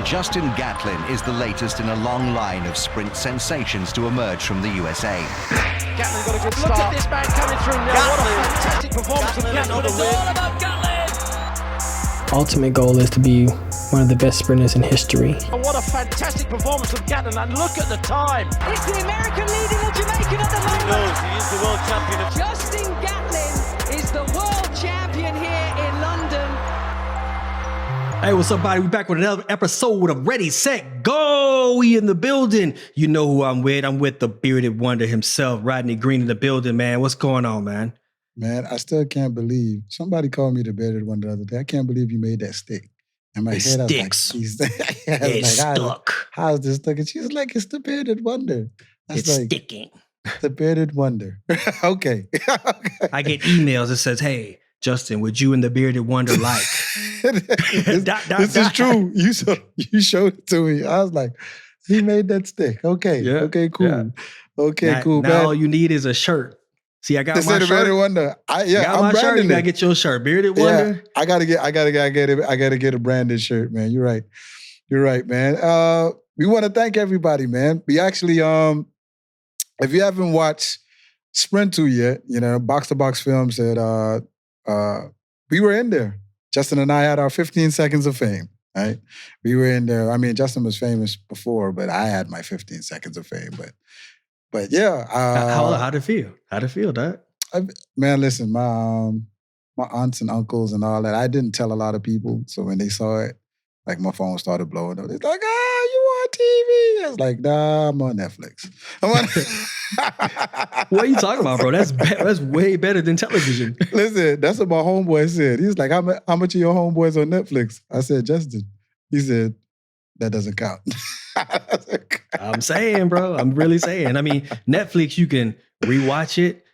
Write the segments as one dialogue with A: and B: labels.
A: Justin Gatlin is the latest in a long line of sprint sensations to emerge from the USA.
B: Gatlin got a good start. Look at this man coming through now. What a fantastic performance from Gatlin.
C: It's all about Gatlin.
D: Ultimate goal is to be one of the best sprinters in history.
B: And what a fantastic performance from Gatlin. And look at the time.
E: It's the American leading the Jamaican at the moment.
C: He knows he is the world champion.
E: Justin Gatlin is the world champion here in London.
F: Hey, what's up, buddy? We're back with another episode of Ready, Set, Go. We in the building. You know who I'm with. I'm with the bearded wonder himself, Rodney Green in the building, man. What's going on, man?
G: Man, I still can't believe. Somebody called me the bearded one the other day. I can't believe you made that stick. And my
F: It
G: head,
F: sticks.
G: I was like,
F: It's stuck.
G: How's this stuck? And she's like, it's the bearded wonder.
F: It's
G: like,
F: sticking.
G: the bearded wonder. Okay.
F: I get emails that says, hey, Justin, would you and the bearded wonder like?
G: This is true. You showed it to me. I was like, he made that stick. Okay.
F: Yeah,
G: Okay, cool.
F: yeah.
G: Okay, cool.
F: Now
G: man.
F: all you need is a shirt. See, I got
G: This
F: my
G: is the
F: shirt.
G: bearded wonder.
F: I'm
G: I'm
F: my shirt. You
G: branding
F: gotta
G: it.
F: get your shirt. Bearded wonder.
G: Yeah, I gotta get a branded shirt, man. You're right, man. We want to thank everybody, man. We actually, if you haven't watched Sprint 2 yet, Box to Box Films said we were in there. Justin and I had our 15 seconds of fame, right? We were in there. I mean, Justin was famous before, but I had my 15 seconds of fame. But yeah.
F: How'd it feel? How'd it feel, Dad?
G: Man, listen, my aunts and uncles and all that, I didn't tell a lot of people. So when they saw it, like my phone started blowing up. It's like, you on TV? I was like, nah, I'm on Netflix.
F: What are you talking about, bro? That's way better than television.
G: Listen, that's what my homeboy said. He's like, how much of your homeboys on Netflix? I said, Justin. He said, that doesn't count.
F: I'm saying, bro. I'm really saying. I mean, Netflix, you can rewatch it,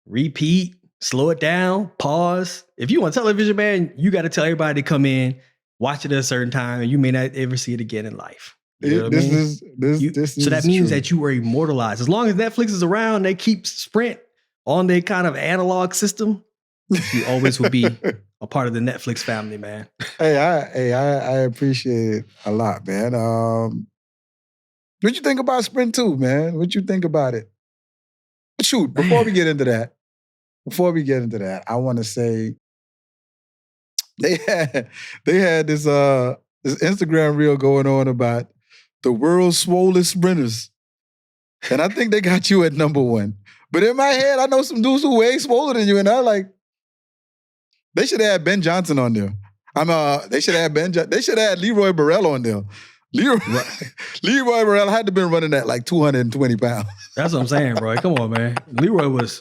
F: repeat, slow it down, pause. If you want television, man, you got to tell everybody to come in, watch it at a certain time, and you may not ever see it again in life. You know what I mean? So that means that you were immortalized. As long as Netflix is around, they keep Sprint on their kind of analog system. You always will be a part of the Netflix family, man.
G: I appreciate it a lot, man. What you think about Sprint 2, man? What you think about it? Shoot, before we get into that, I want to say they had this Instagram reel going on about the world's swollest sprinters. And I think they got you at number one. But in my head, I know some dudes who way swoller than you, and I'm like, they should have had Ben Johnson on there. They should have had Leroy Burrell on there. Leroy Burrell had to been running at like 220 pounds.
F: That's what I'm saying, bro. Come on, man. Leroy was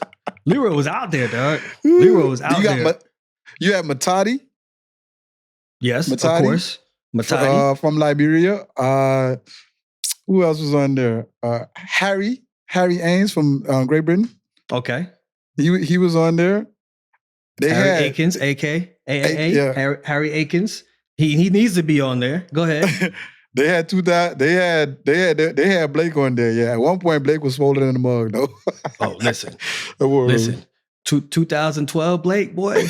F: out there, dog. Leroy was out there.
G: You had Matadi.
F: Yes, of course. Matadi.
G: From Liberia. Who else was on there? Harry Ains from Great Britain.
F: Okay.
G: He was on there.
F: Harry Akins, AKA Harry Akins. He needs to be on there. Go ahead.
G: They had Blake on there. Yeah, at one point Blake was swollen in the mug though.
F: Oh, listen. 2012 Blake, boy.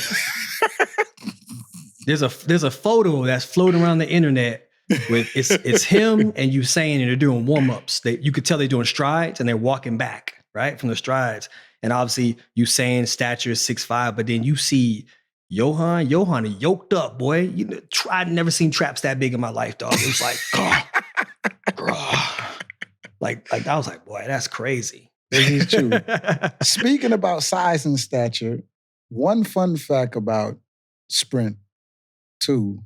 F: There's a photo that's floating around the internet with it's him and Usain, and they're doing warm-ups. You could tell they're doing strides and they're walking back, right? From the strides. And obviously Usain's stature is 6'5", but then you see Johan is yoked up, boy. I'd never seen traps that big in my life, dog. It was like, like I was like, boy, that's crazy.
G: This is true. Speaking about size and stature, one fun fact about Sprint 2,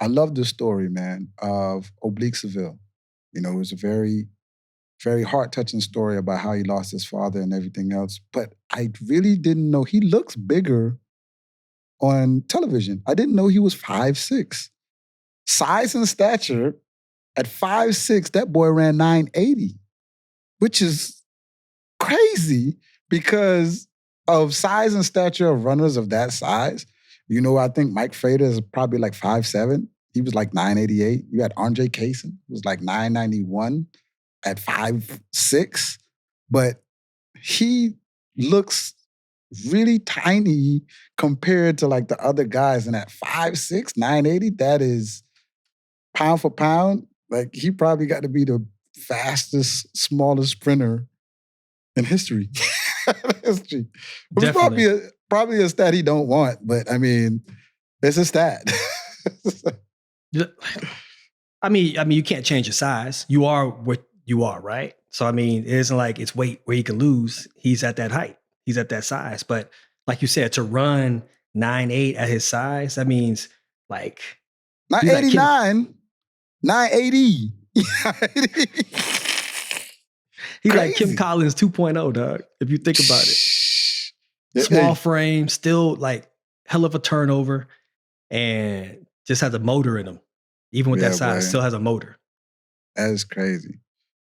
G: I love the story, man, of Oblique Seville. It was a very, very heart-touching story about how he lost his father and everything else. But I really didn't know he looks bigger on television. I didn't know he was 5'6". Size and stature, at 5'6", that boy ran 980, which is crazy because of size and stature of runners of that size. I think Mike Frater is probably like 5'7". He was like 988. You had Andre Kaysen, who was like 991 at 5'6". But he looks really tiny compared to like the other guys. And at 5'6", 980, pound for pound, like he probably got to be the fastest, smallest sprinter in history. History. It's probably a stat he don't want, but I mean, it's a stat.
F: I mean, you can't change your size. You are what you are, right? So I mean, it isn't like it's weight where he can lose. He's at that height. He's at that size. But like you said, to run 9'8" at his size, that means like
G: not 89, 980.
F: He's like Kim Collins 2.0, dog. If you think about it, small frame, still like hell of a turnover, and just has a motor in him. Even with that size, still has a motor.
G: That is crazy.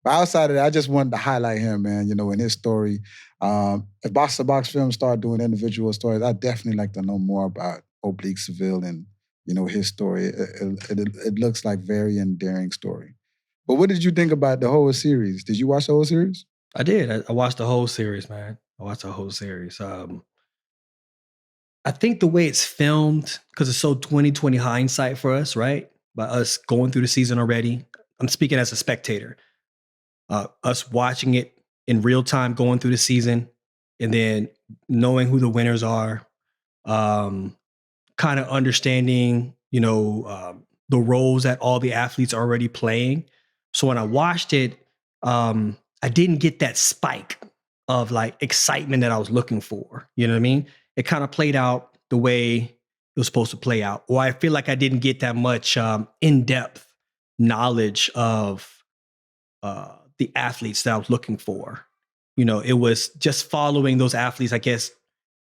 G: But outside of that, I just wanted to highlight him, man. You know, in his story. If Box to Box Films start doing individual stories, I'd definitely like to know more about Oblique Seville and, you know, his story. It looks like very endearing story. But what did you think about the whole series? Did you watch the whole series?
F: I did. I watched the whole series, man. I watched the whole series. I think the way it's filmed, because it's so 20/20 hindsight for us, right? By us going through the season already. I'm speaking as a spectator. Us watching it in real time, going through the season, and then knowing who the winners are, kind of understanding, you know, the roles that all the athletes are already playing. So when I watched it, I didn't get that spike of like excitement that I was looking for. You know what I mean? It kind of played out the way it was supposed to play out. Or I feel like I didn't get that much in-depth knowledge of the athletes that I was looking for. You know, it was just following those athletes, I guess,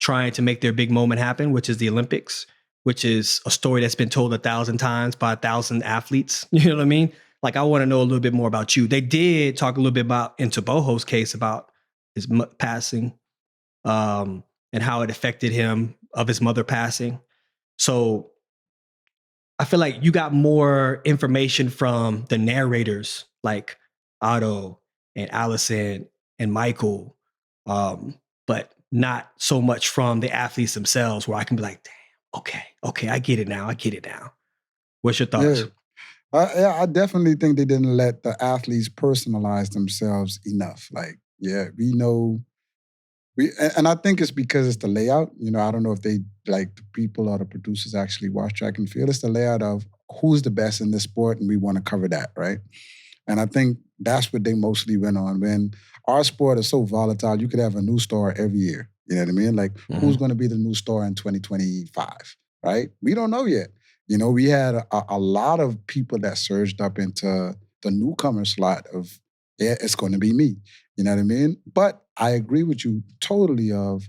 F: trying to make their big moment happen, which is the Olympics, which is a story that's been told 1,000 times by 1,000 athletes. You know what I mean? Like, I want to know a little bit more about you. They did talk a little bit about, in Tabojo's case, about his passing and how it affected him, of his mother passing. So I feel like you got more information from the narrators, like Otto and Allison and Michael, but not so much from the athletes themselves, where I can be like, damn, okay, I get it now. What's your thoughts?
G: Yeah, I definitely think they didn't let the athletes personalize themselves enough. Like, yeah, we know, and I think it's because it's the layout. You know, I don't know if they, like, the people or the producers actually watch track and field. It's the layout of who's the best in this sport, and we want to cover that, right? And I think that's what they mostly went on. When our sport is so volatile, you could have a new star every year. You know what I mean? Like, who's going to be the new star in 2025, right? We don't know yet. You know, we had a lot of people that surged up into the newcomer slot of, yeah, it's going to be me. You know what I mean? But I agree with you totally of,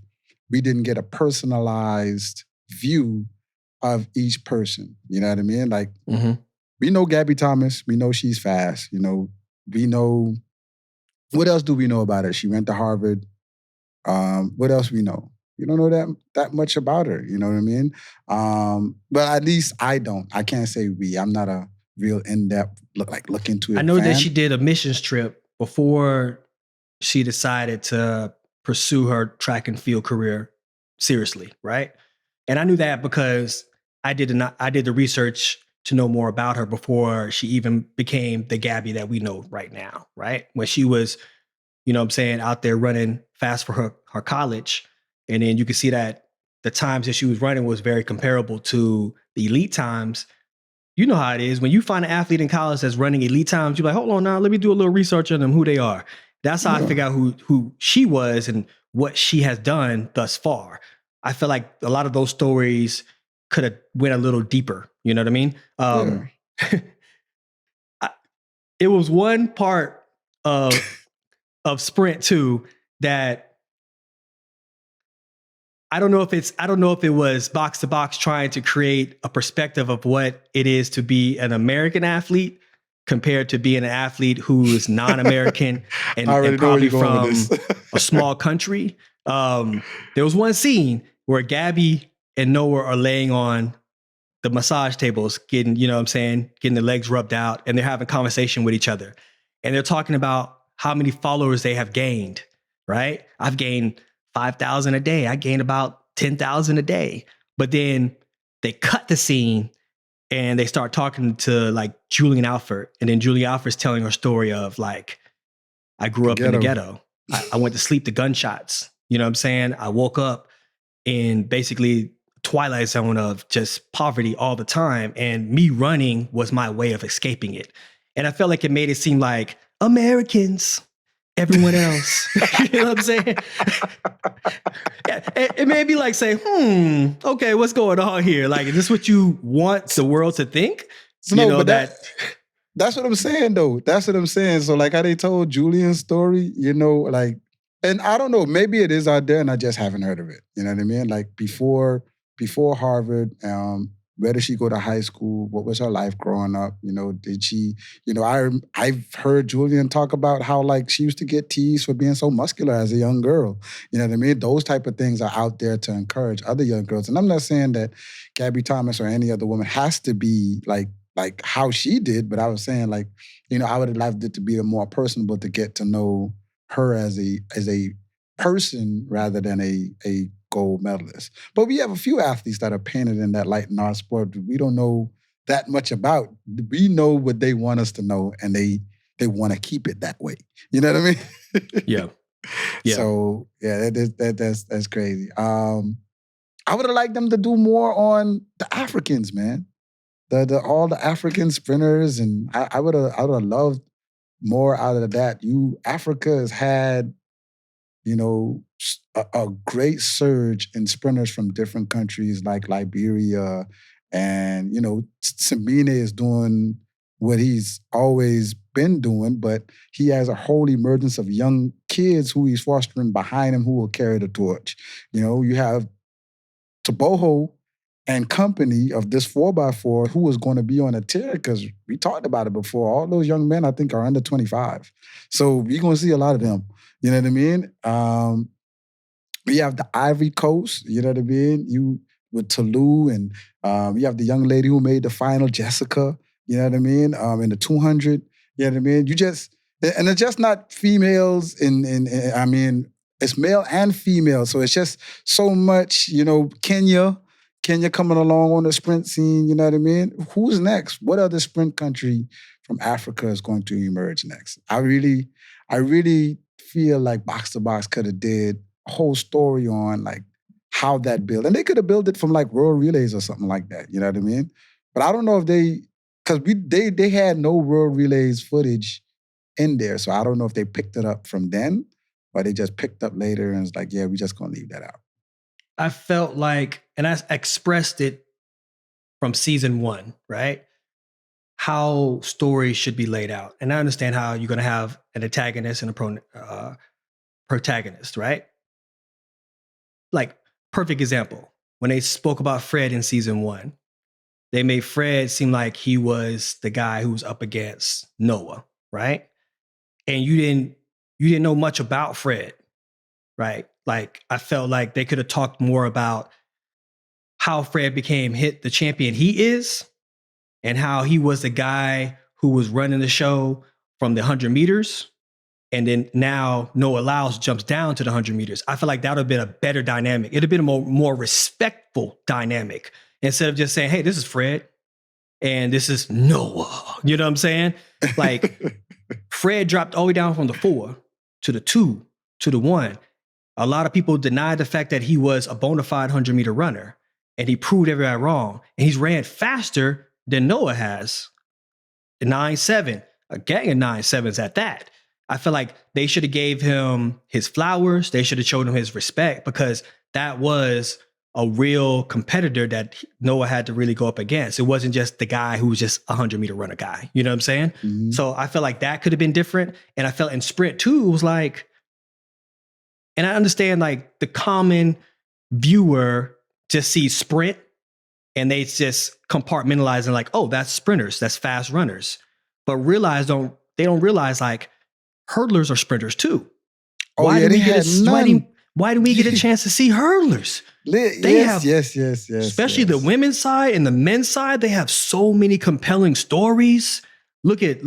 G: we didn't get a personalized view of each person. You know what I mean? Like, we know Gabby Thomas. We know she's fast. You know, we know, what else do we know about her? She went to Harvard. What else we know? You don't know that much about her. You know what I mean? But at least I don't. I can't say we. I'm not a real in-depth look into it.
F: I know that she did a missions trip before she decided to pursue her track and field career seriously, right? And I knew that because I did the research to know more about her before she even became the Gabby that we know right now, right? When she was, you know what I'm saying, out there running fast for her college. And then you can see that the times that she was running was very comparable to the elite times. You know how it is. When you find an athlete in college that's running elite times, you're like, hold on now, let me do a little research on them, who they are. That's how I figure out who she was and what she has done thus far. I feel like a lot of those stories could have went a little deeper. You know what I mean? It was one part of Sprint 2 that I don't know if it was Box to Box trying to create a perspective of what it is to be an American athlete compared to being an athlete who is non-American and probably from a small country. There was one scene where Gabby and Noah are laying on the massage tables, getting, you know what I'm saying, getting the legs rubbed out, and they're having conversation with each other. And they're talking about how many followers they have gained, right? I've gained 5,000 a day. I gained about 10,000 a day. But then they cut the scene and they start talking to like Julian Alford, and then Julian Alford's telling her story of like, I grew up in the ghetto. I went to sleep to gunshots. You know what I'm saying? I woke up in basically twilight zone of just poverty all the time, and me running was my way of escaping it. And I felt like it made it seem like Americans, everyone else. You know what I'm saying? It made me like say, okay, what's going on here? Like, is this what you want the world to think?
G: No, you know, but that's what I'm saying, though. That's what I'm saying. So, like how they told Julian's story, you know, like, and I don't know, maybe it is out there and I just haven't heard of it. You know what I mean? Like before Harvard, where did she go to high school? What was her life growing up? You know, did she, you know, I've heard Julian talk about how like she used to get teased for being so muscular as a young girl. You know what I mean? Those type of things are out there to encourage other young girls. And I'm not saying that Gabby Thomas or any other woman has to be like how she did, but I was saying like, you know, I would have loved it to be more personable to get to know her as a person rather than a gold medalist. But we have a few athletes that are painted in that light in our sport we don't know that much about. We know what they want us to know, and they want to keep it that way. You know what I mean?
F: Yeah.
G: So yeah, that's crazy. I would have liked them to do more on the Africans, man. All the African sprinters, and I would have loved more out of that. Africa has had, you know, a great surge in sprinters from different countries like Liberia, and you know, Samine is doing what he's always been doing, but he has a whole emergence of young kids who he's fostering behind him who will carry the torch. You know, you have Taboho and company of this 4x4 who was going to be on a tear, because we talked about it before. All those young men, I think, are under 25. So we're going to see a lot of them. You know what I mean? We have the Ivory Coast, you know what I mean? You with Toulouse, and you have the young lady who made the final, Jessica, you know what I mean? In the 200, you know what I mean? And it's just not females I mean, it's male and female. So it's just so much, you know, Kenya coming along on the sprint scene, you know what I mean? Who's next? What other sprint country from Africa is going to emerge next? I really feel like Box to Box could have did a whole story on like how that built. And they could have built it from like World Relays or something like that, you know what I mean? But I don't know if because they had no World Relays footage in there, so I don't know if they picked it up from then, or they just picked up later and it's like, yeah, we're just going to leave that out.
F: I felt like, and I expressed it from season 1, right? How stories should be laid out. And I understand how you're going to have an antagonist and a protagonist, right? Like, perfect example. When they spoke about Fred in season 1, they made Fred seem like he was the guy who was up against Noah, right? And you didn't know much about Fred, right? Like, I felt like they could have talked more about how Fred became the champion he is, and how he was the guy who was running the show from the 100 meters. And then now Noah Lyles jumps down to the 100 meters. I feel like that would have been a better dynamic. It'd have been a more respectful dynamic, instead of just saying, hey, this is Fred and this is Noah. You know what I'm saying? Like, Fred dropped all the way down from the 4 to the 2 to the 1. A lot of people denied the fact that he was a bona fide 100-meter runner, and he proved everybody wrong. And he's ran faster than Noah has. 9.7, a gang of 9.7s at that. I feel like they should have gave him his flowers. They should have showed him his respect, because that was a real competitor that Noah had to really go up against. It wasn't just the guy who was just a 100-meter runner guy. You know what I'm saying? Mm-hmm. So I felt like that could have been different. And I felt in sprint too, it was like, and I understand like the common viewer just sees sprint and they just compartmentalize and like, oh, that's sprinters, that's fast runners. But they don't realize like hurdlers are sprinters too.
G: Oh, why did
F: we get a chance to see hurdlers?
G: Yes.
F: Especially the women's side and the men's side, they have so many compelling stories. Look at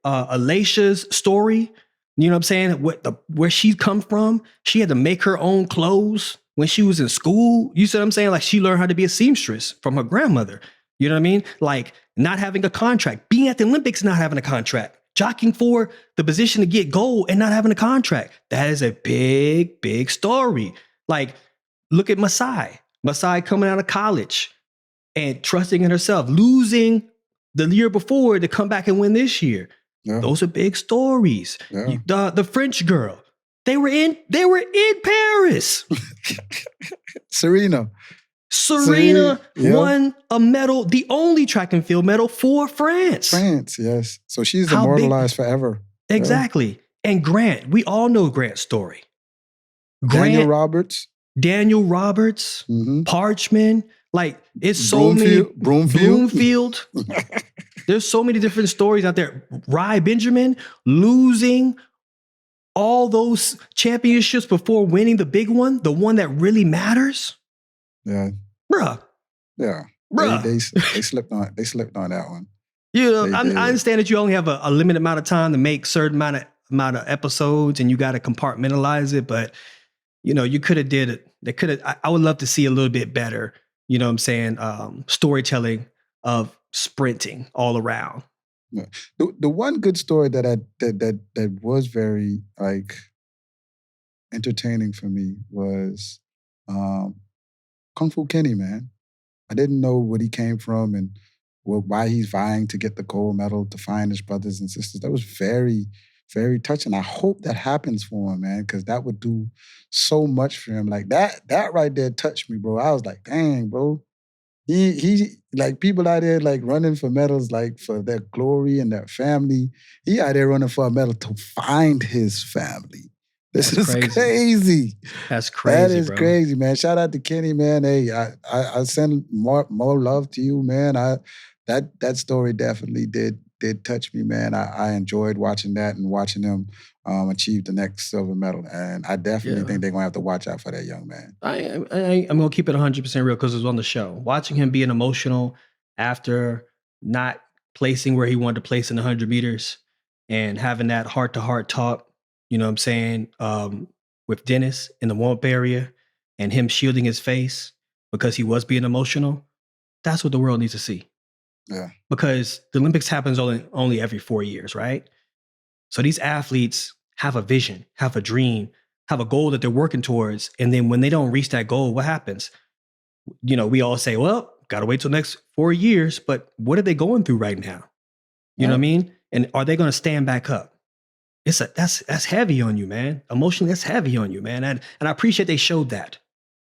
F: Alicia's story. You know what I'm saying? Where she come from, she had to make her own clothes when she was in school. You see what I'm saying? Like, she learned how to be a seamstress from her grandmother. You know what I mean? Like not having a contract, being at the Olympics, not having a contract, jockeying for the position to get gold and not having a contract. That is a big, big story. Like, look at Masai coming out of college and trusting in herself, losing the year before to come back and win this year.
G: Yeah.
F: Those are big stories.
G: Yeah.
F: The French girl, they were in Paris.
G: Serena
F: won a medal, the only track and field medal for France.
G: France, yes. So she's immortalized forever.
F: Exactly. Yeah. And Grant, we all know Grant's story.
G: Daniel Roberts,
F: mm-hmm. Parchman, like it's so many. Broomfield. There's so many different stories out there. Rai Benjamin losing all those championships before winning the big one, the one that really matters.
G: Yeah.
F: Bruh.
G: Yeah.
F: Bruh.
G: They slipped on that one.
F: You know, I understand that you only have a limited amount of time to make certain amount of episodes and you got to compartmentalize it, but you know, you could have did it. I would love to see a little bit better, you know what I'm saying, storytelling of sprinting all around.
G: Yeah. The one good story that was very like entertaining for me was Kung Fu Kenny, man. I didn't know what he came from and why he's vying to get the gold medal to find his brothers and sisters. That was very, very touching. I hope that happens for him, man, because that would do so much for him. Like that right there touched me, bro. I was like, dang, bro. He like people out there like running for medals, like for their glory and their family. He out there running for a medal to find his family. This is crazy.
F: That's crazy.
G: That is crazy, man. Shout out to Kenny, man. Hey, I send more love to you, man. That story definitely did touch me, man. I enjoyed watching that and watching him achieve the next silver medal. And I definitely think they're going to have to watch out for that young man.
F: I'm going to keep it 100% real because it was on the show. Watching him being emotional after not placing where he wanted to place in the 100 meters and having that heart-to-heart talk, you know what I'm saying, with Dennis in the warm-up area and him shielding his face because he was being emotional, that's what the world needs to see.
G: Yeah.
F: Because the Olympics happens only every 4 years, right? So these athletes have a vision, have a dream, have a goal that they're working towards. And then when they don't reach that goal, what happens? You know, we all say, well, got to wait till next 4 years. But what are they going through right now? You know what I mean? And are they going to stand back up? That's heavy on you, man. Emotionally, that's heavy on you, man. And I appreciate they showed that.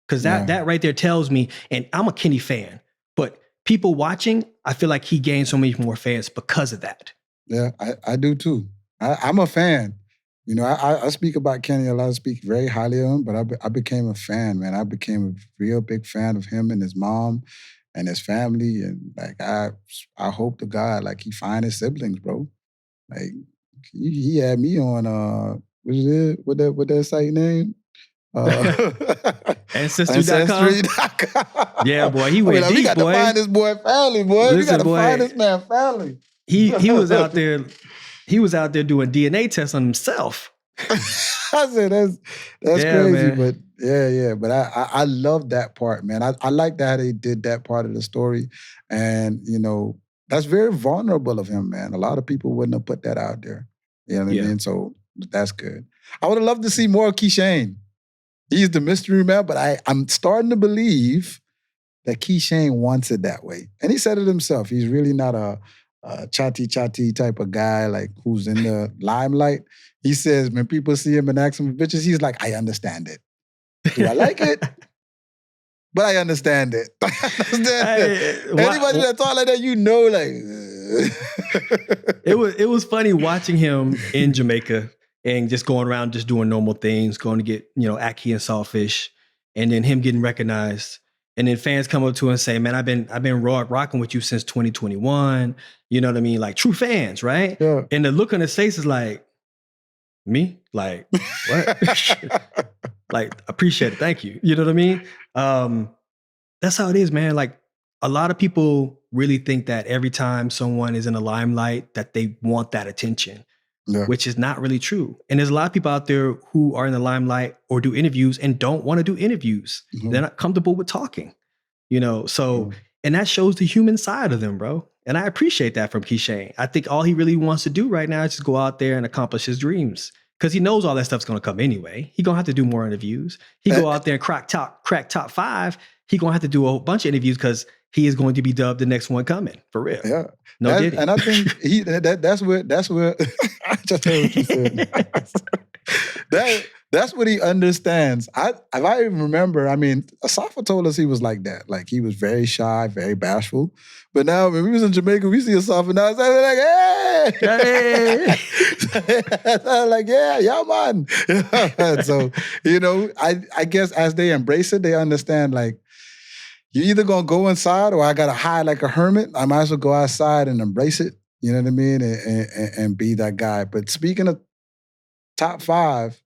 F: Because that right there tells me, and I'm a Kenny fan, but people watching, I feel like he gained so many more fans because of that.
G: Yeah, I do too. I'm a fan. You know, I speak about Kenny a lot. I speak very highly of him, but I became a fan, man. I became a real big fan of him and his mom and his family. And like, I hope to God, like he find his siblings, bro. Like he had me on, what that site name?
F: Ancestry.com. Yeah, boy, he went deep,
G: we got to find this boy family, boy. We got to find this man family.
F: He was out there. He was out there doing DNA tests on himself.
G: I said that's crazy, man. But yeah. But I love that part, man. I like that they did that part of the story, and you know that's very vulnerable of him, man. A lot of people wouldn't have put that out there. You know what I mean? So that's good. I would have loved to see more of Kishane. He's the mystery man, but I'm starting to believe that Kishane wants it that way. And he said it himself. He's really not a chatty type of guy, like who's in the limelight. He says when people see him and ask him for bitches, he's like, I understand it. Do I like it? But I understand it. Anybody that talk like that, you know, like
F: it was funny watching him in Jamaica and just going around just doing normal things, going to get, you know, ackee and saltfish, and then him getting recognized. And then fans come up to him and say, man, I've been rocking with you since 2021. You know what I mean? Like true fans, right?
G: Yeah.
F: And the look on his face is like, me? Like, what? Like, appreciate it. Thank you. You know what I mean? That's how it is, man. Like a lot of people really think that every time someone is in the limelight that they want that attention. Yeah. Which is not really true. And there's a lot of people out there who are in the limelight or do interviews and don't want to do interviews. Mm-hmm. They're not comfortable with talking, you know? So And that shows the human side of them, bro. And I appreciate that from Kishane. I think all he really wants to do right now is just go out there and accomplish his dreams. Because he knows all that stuff's going to come anyway. He's going to have to do more interviews. He go out there and crack top 5. He's going to have to do a whole bunch of interviews because he is going to be dubbed the next one coming. For real.
G: Yeah.
F: No kidding.
G: And I think that's where I just heard what you said. That's what he understands. If I even remember, I mean, Asafa told us he was like that. Like he was very shy, very bashful. But now when we was in Jamaica, we see Asafa now. So we're like, hey! Like, yeah, man. So, you know, I guess as they embrace it, they understand like, you either gonna go inside or I gotta hide like a hermit. I might as well go outside and embrace it. You know what I mean? And be that guy. But speaking of top 5,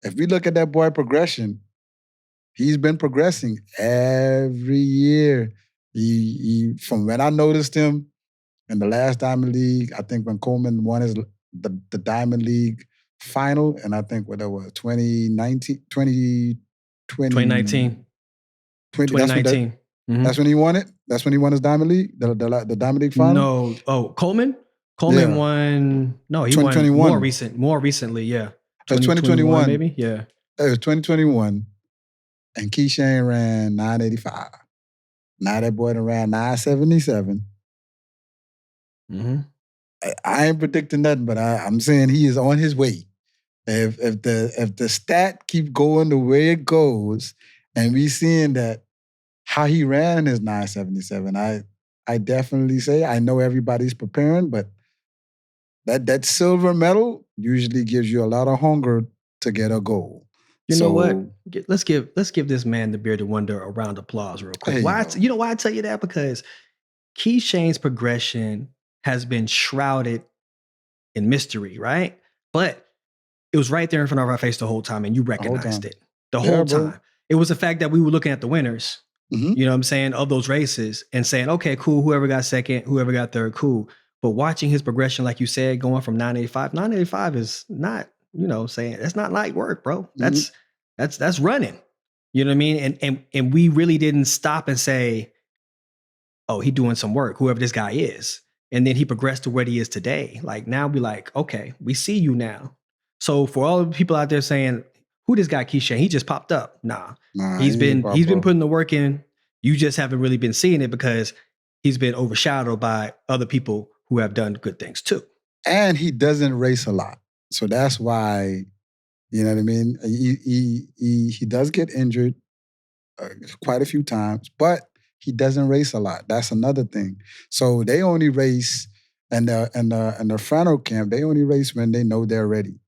G: if we look at that boy progression, he's been progressing every year. He from when I noticed him in the last Diamond League, I think when Coleman won the Diamond League final, and I think what that was, 2019.
F: 2019.
G: That's when he won it? That's when he won his Diamond League? The Diamond League final?
F: No. Oh, Coleman? Coleman won. No, he won more recently, yeah.
G: It was 2021.
F: Maybe? Yeah.
G: It was 2021. And Kishane ran 985. Now that boy done ran 977.
F: Mm-hmm.
G: I ain't predicting nothing, but I'm saying he is on his way. If the stat keep going the way it goes, and we seeing that how he ran his 977, I definitely say, I know everybody's preparing, but that silver medal usually gives you a lot of hunger to get a goal.
F: You know what? Let's give this man, the bearded wonder, a round of applause real quick. You know why I tell you that? Because Kishane's progression has been shrouded in mystery, right? But it was right there in front of our face the whole time, and you recognized it the whole time. It was the fact that we were looking at the winners, you know what I'm saying, of those races and saying, okay, cool, whoever got second, whoever got third, cool. But watching his progression, like you said, going from 985 is not, you know, saying that's not light work, bro. That's running. You know what I mean? And we really didn't stop and say, oh, he doing some work, whoever this guy is. And then he progressed to where he is today. Like now we like, okay, we see you now. So for all the people out there saying, who this guy Kishane? He just popped up. Nah, he's been putting the work in. You just haven't really been seeing it because he's been overshadowed by other people who have done good things too.
G: And he doesn't race a lot. So that's why, you know what I mean? He does get injured quite a few times, but he doesn't race a lot. That's another thing. So they only race, and the Frano camp, they only race when they know they're ready.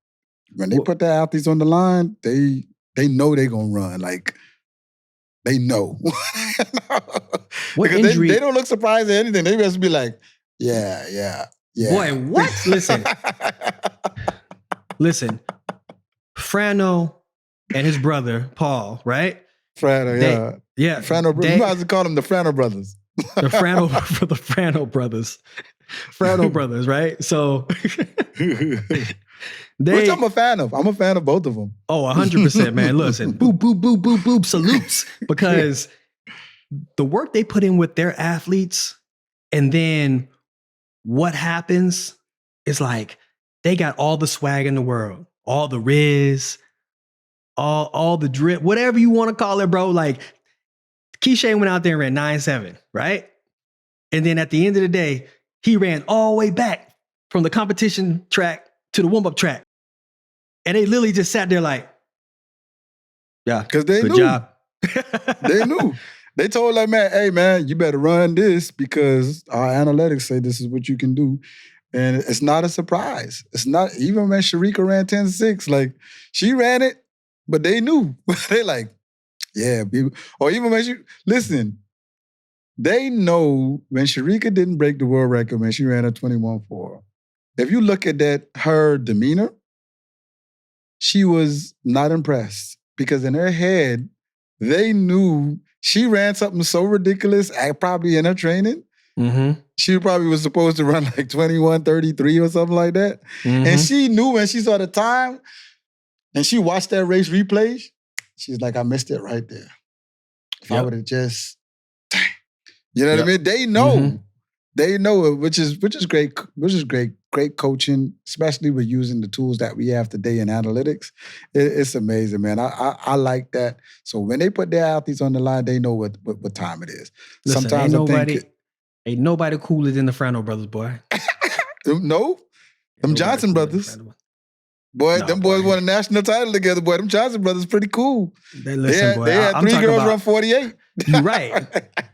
G: When they put their athletes on the line, they know they're going to run. Like, they know.
F: What
G: because
F: injury?
G: They don't look surprised at anything. They just be like, yeah.
F: Boy, what? Listen. Frano and his brother, Paul, right?
G: Frano, yeah. Frano, you might as well call them the Frano brothers.
F: The Frano brothers. Frano brothers, right? So
G: which I'm a fan of. I'm a fan of both of them.
F: Oh, 100%, man. Listen, boop, boop, boop, boop, boop, salutes. Because the work they put in with their athletes, and then what happens is like they got all the swag in the world, all the riz, all the drip, whatever you want to call it, bro. Like Kishane went out there and ran 9.7, right? And then at the end of the day, he ran all the way back from the competition track to the warm-up track. And they literally just sat there like, yeah,
G: because they
F: good
G: knew.
F: Job.
G: They knew. They told that man, hey man, you better run this because our analytics say this is what you can do. And it's not a surprise. It's not, even when Sharika ran 10.6, like she ran it, but they knew. They like, yeah, or even when listen, they know when Sharika didn't break the world record when she ran a 21.4. If you look at that, her demeanor, she was not impressed because in her head, they knew she ran something so ridiculous, probably in her training.
F: Mm-hmm.
G: She probably was supposed to run like 21.33 or something like that. Mm-hmm. And she knew when she saw the time and she watched that race replay, she's like, I missed it right there. If I would have just, You know what I mean? They know.
F: Mhm.
G: They know it, which is great. Which is great. Great coaching, especially with using the tools that we have today in analytics. It's amazing, man. I like that. So when they put their athletes on the line, they know what time it is.
F: Listen,
G: Sometimes
F: ain't nobody cooler than the Frano brothers, boy.
G: No, them Johnson brothers. Boy, them boys won a national title together. Boy, them Johnson brothers pretty cool.
F: Boy,
G: they had
F: I'm
G: 3 girls
F: about,
G: run 48.
F: You're right.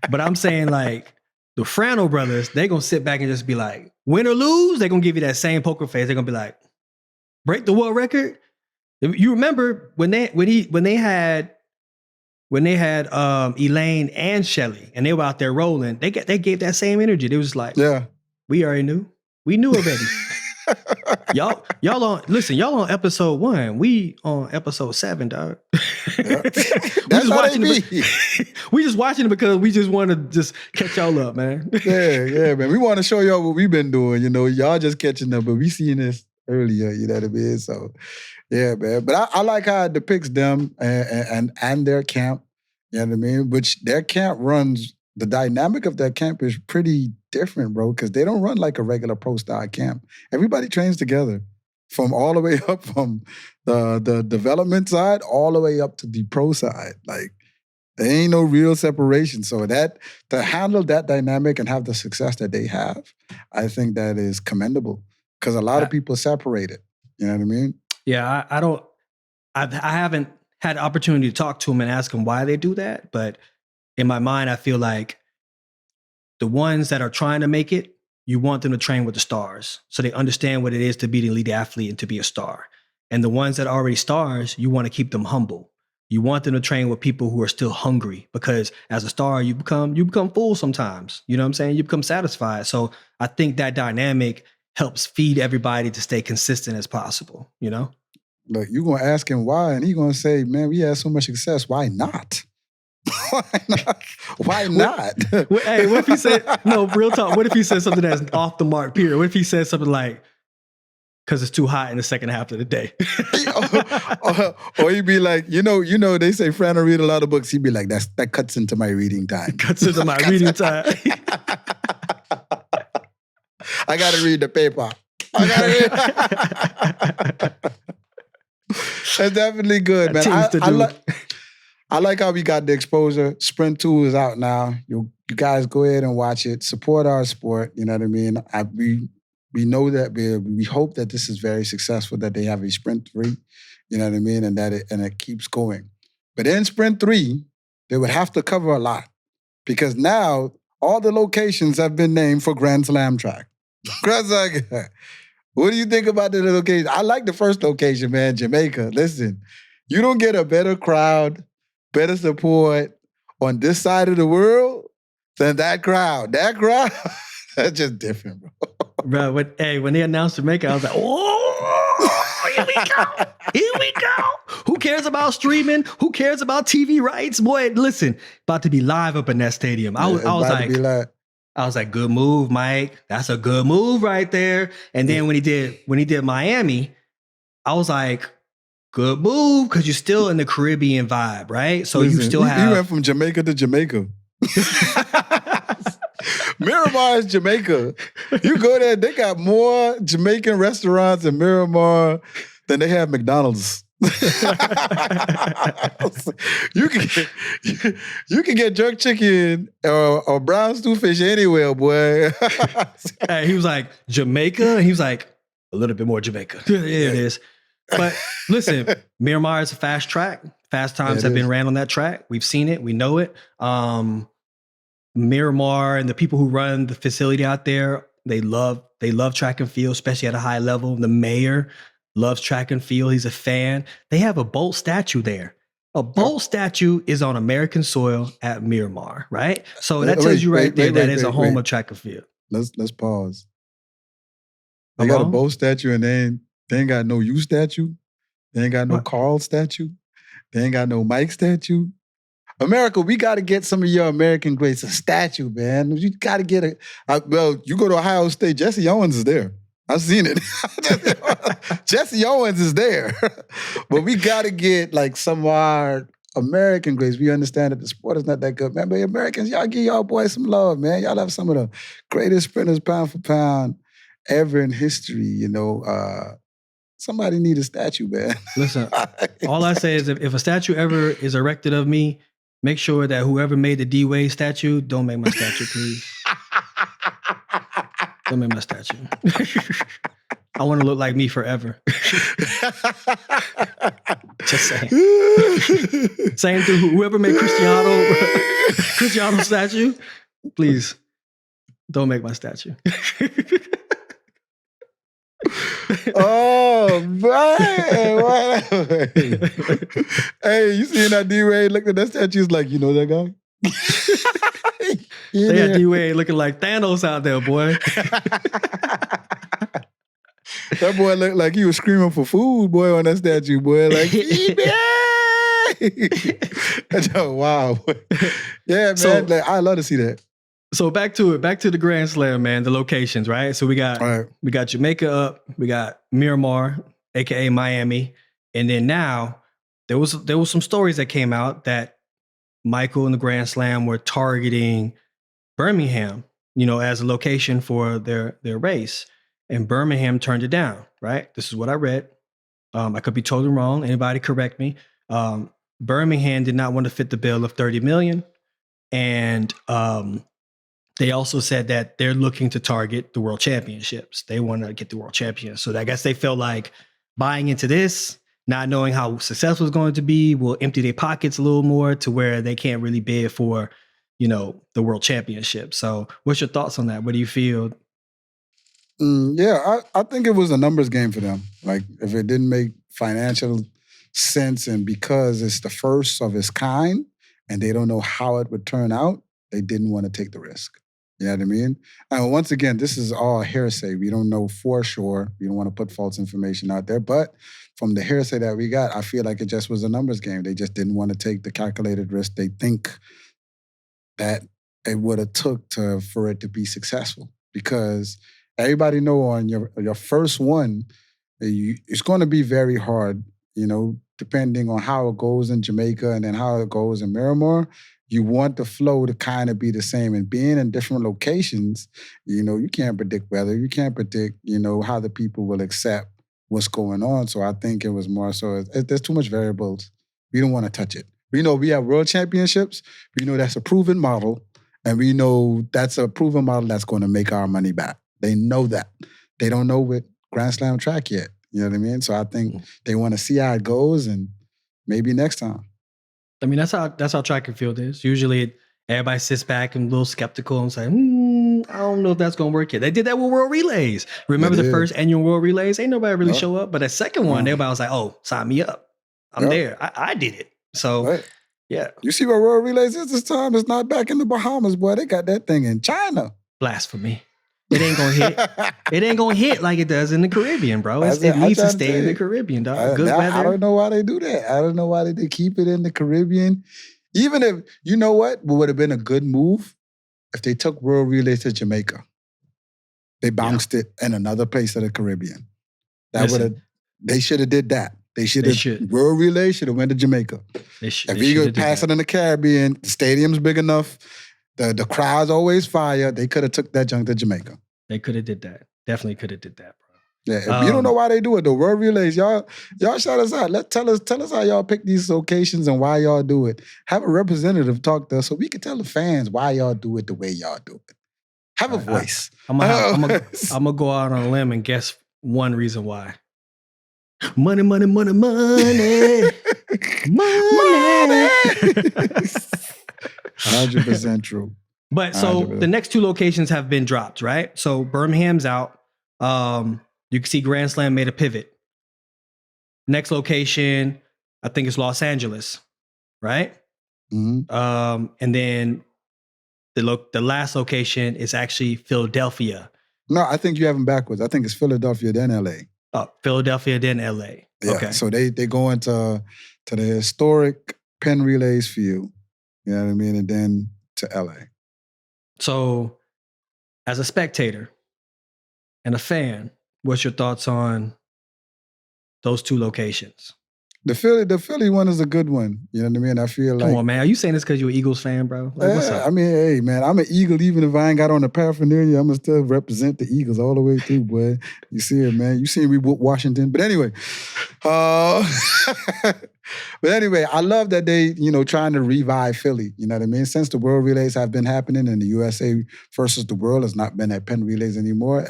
F: But I'm saying like the Frano brothers, they gonna sit back and just be like, win or lose, they're gonna give you that same poker face. They're gonna be like, break the world record. You remember when they had Elaine and Shelly and they were out there rolling, they gave that same energy. They was like, yeah, we already knew. We knew already. y'all on episode 1. We on episode 7, dog. We just watching it because we just want to just catch y'all up, man.
G: yeah, man. We want to show y'all what we've been doing. You know, y'all just catching up, but we seen this earlier. You know what I mean? So, yeah, man. But I like how it depicts them and their camp. You know what I mean? Which their camp runs. The dynamic of that camp is pretty different, bro, because they don't run like a regular pro-style camp. Everybody trains together from all the way up from the development side all the way up to the pro side. Like, there ain't no real separation. So that to handle that dynamic and have the success that they have, I think that is commendable because a lot of people separate it. You know what I mean?
F: Yeah, I haven't had the opportunity to talk to them and ask them why they do that, but in my mind, I feel like the ones that are trying to make it, you want them to train with the stars so they understand what it is to be the elite athlete and to be a star. And the ones that are already stars, you want to keep them humble. You want them to train with people who are still hungry because as a star, you become full sometimes. You know what I'm saying? You become satisfied. So I think that dynamic helps feed everybody to stay consistent as possible, you know?
G: Look, you're going to ask him why, and he's going to say, man, we had so much success. Why not? Why not? Why not?
F: Hey, what if he said, no, real talk, what if he said something that's off the mark, period? What if he said something like, because it's too hot in the second half of the day? or he'd be like, you know, they say Frano read a lot of books. He'd be like, that cuts into my reading time. Cuts into my reading time.
G: I got to read the paper. That's definitely good, man. I like how we got the exposure. Sprint 2 is out now. You guys go ahead and watch it. Support our sport. You know what I mean? We know that we hope that this is very successful, that they have a Sprint 3. You know what I mean? And that it keeps going. But in Sprint 3, they would have to cover a lot because now all the locations have been named for Grand Slam track. What do you think about the location? I like the first location, man, Jamaica. Listen, you don't get a better crowd, better support on this side of the world than that crowd. That crowd, that's just different, bro.
F: Bro, when they announced Jamaica, I was like, oh, here we go. Here we go. Who cares about streaming? Who cares about TV rights? Boy, listen, about to be live up in that stadium. I was like, good move, Mike. That's a good move right there. And then when he did Miami, I was like, good move, because you're still in the Caribbean vibe, right? So listen, you still have...
G: You went from Jamaica to Jamaica. Miramar is Jamaica. You go there, they got more Jamaican restaurants in Miramar than they have McDonald's. You can get jerk chicken or brown stew fish anywhere, boy.
F: Hey, he was like, Jamaica? And he was like, a little bit more Jamaica. There it is. But listen, Miramar is a fast track. Fast times have been ran on that track. We've seen it. We know it. Miramar and the people who run the facility out there, they love track and field, especially at a high level. The mayor loves track and field. He's a fan. They have a Bolt statue there. A Bolt statue is on American soil at Miramar, right? So that tells you right there that is a home of track and field.
G: Let's pause. They got a Bolt statue and they ain't got no you statue. They ain't got no Carl statue. They ain't got no Mike statue. America, we got to get some of your American greats a statue, man. You got to get you go to Ohio State, Jesse Owens is there. I've seen it. Jesse Owens is there. But we got to get like some of our American greats. We understand that the sport is not that good, man. But Americans, y'all give y'all boys some love, man. Y'all have some of the greatest sprinters pound for pound ever in history, you know. Somebody need a statue, man.
F: Listen, all I say is if a statue ever is erected of me, make sure that whoever made the D-Wade statue, don't make my statue, please. Don't make my statue. I want to look like me forever. Just saying. Same to whoever made Cristiano statue, please don't make my statue.
G: Oh, man. Hey, you seen that D-Wade looked at that statue? He's like, you know that guy?
F: They had D-Wade looking like Thanos out there, boy.
G: That boy looked like he was screaming for food, boy, on that statue, boy. Like, feed me! Wow. Yeah, man.
F: So,
G: like, I love to see that.
F: So back to the Grand Slam, man. The locations, right? So we got Jamaica up, we got Miramar, aka Miami, and then now there was some stories that came out that Michael and the Grand Slam were targeting Birmingham, you know, as a location for their race, and Birmingham turned it down. Right? This is what I read. I could be totally wrong. Anybody correct me? Birmingham did not want to fit the bill of $30 million, and they also said that they're looking to target the World Championships. They want to get the World Champions. So I guess they felt like buying into this, not knowing how successful it's going to be, will empty their pockets a little more to where they can't really bid for, you know, the World Championship. So what's your thoughts on that? What do you feel?
G: Yeah, I think it was a numbers game for them. Like, if it didn't make financial sense and because it's the first of its kind and they don't know how it would turn out, they didn't want to take the risk. You know what I mean? And once again, this is all hearsay. We don't know for sure. We don't want to put false information out there. But from the hearsay that we got, I feel like it just was a numbers game. They just didn't want to take the calculated risk they think that it would have took for it to be successful. Because everybody know on your first one, it's going to be very hard, you know, depending on how it goes in Jamaica and then how it goes in Miramar. You want the flow to kind of be the same. And being in different locations, you know, you can't predict weather. You can't predict, you know, how the people will accept what's going on. So I think it was more so, there's too much variables. We don't want to touch it. We know we have world championships. We know that's a proven model. And we know that's a proven model that's going to make our money back. They know that. They don't know with Grand Slam track yet. You know what I mean? So I think they want to see how it goes and maybe next time.
F: I mean, that's how track and field is. Usually everybody sits back and a little skeptical and say, I don't know if that's going to work yet. They did that with World Relays. Remember the first annual World Relays? Ain't nobody really show up. But that second one, everybody was like, oh, sign me up. I'm there. I did it. So, yeah.
G: You see what World Relays is this time? It's not back in the Bahamas, boy. They got that thing in China.
F: Blasphemy. It ain't gonna hit. It ain't gonna hit like it does in the Caribbean, bro. It needs to stay in the Caribbean, dog. Good weather.
G: I don't know why they do that. I don't know why they keep it in the Caribbean. Even if, you know what would have been a good move? If they took World Relays to Jamaica. They bounced it in another place of the Caribbean. They should have did that. World Relays should have went to Jamaica. If we could pass it in the Caribbean, the stadium's big enough. The crowd's always fire. They could have took that junk to Jamaica.
F: They could have did that. Definitely could have did that, bro.
G: Yeah, you don't know why they do it. The World Relays, y'all shout us out. Tell us how y'all pick these locations and why y'all do it. Have a representative talk to us so we can tell the fans why y'all do it the way y'all do it. Have a voice.
F: I'm gonna go out on a limb and guess one reason why. Money, money, money, money, money.
G: 100% true.
F: But so 100%. The next two locations have been dropped, right? So Birmingham's out. You can see Grand Slam made a pivot. Next location, I think it's Los Angeles, right?
G: Mm-hmm.
F: And then the last location is actually Philadelphia.
G: No, I think you have them backwards. I think it's Philadelphia, then LA.
F: Oh, Philadelphia, then LA.
G: Yeah,
F: okay.
G: So they go into the historic Penn Relays field. You know what I mean? And then to LA.
F: So as a spectator and a fan, what's your thoughts on those two locations?
G: The Philly one is a good one. You know what I mean? I feel like.
F: Come on, man. Are you saying this because you're an Eagles fan, bro? Like, what's up?
G: I mean, hey, man, I'm an Eagle. Even if I ain't got on the paraphernalia, I'm going to still represent the Eagles all the way through, boy. You see it, man. You see me with Washington. But anyway. But anyway, I love that they, trying to revive Philly. You know what I mean? Since the World Relays have been happening and the USA versus the world has not been at Penn Relays anymore,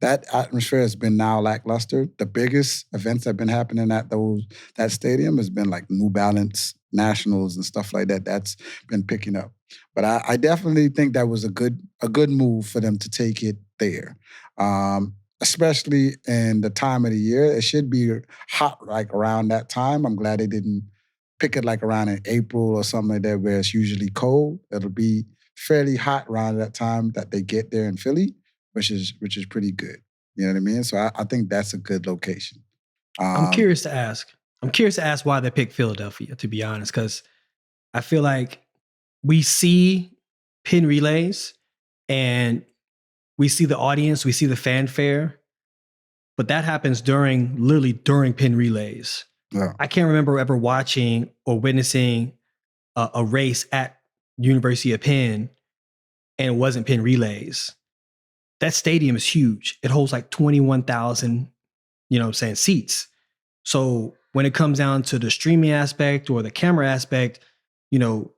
G: that atmosphere has been now lackluster. The biggest events that have been happening at that stadium has been like New Balance, Nationals, and stuff like that. That's been picking up. But I definitely think that was a good move for them to take it there. Especially in the time of the year. It should be hot like around that time. I'm glad they didn't pick it like around in April or something like that where it's usually cold. It'll be fairly hot around that time that they get there in Philly, which is pretty good. You know what I mean? So I think that's a good location.
F: I'm curious to ask why they picked Philadelphia, to be honest, because I feel like we see Penn Relays and we see the audience, we see the fanfare, but that happens literally during Penn Relays.
G: Yeah.
F: I can't remember ever watching or witnessing a race at University of Penn and it wasn't Penn Relays. That stadium is huge. It holds like 21,000, seats. So when it comes down to the streaming aspect or the camera aspect, the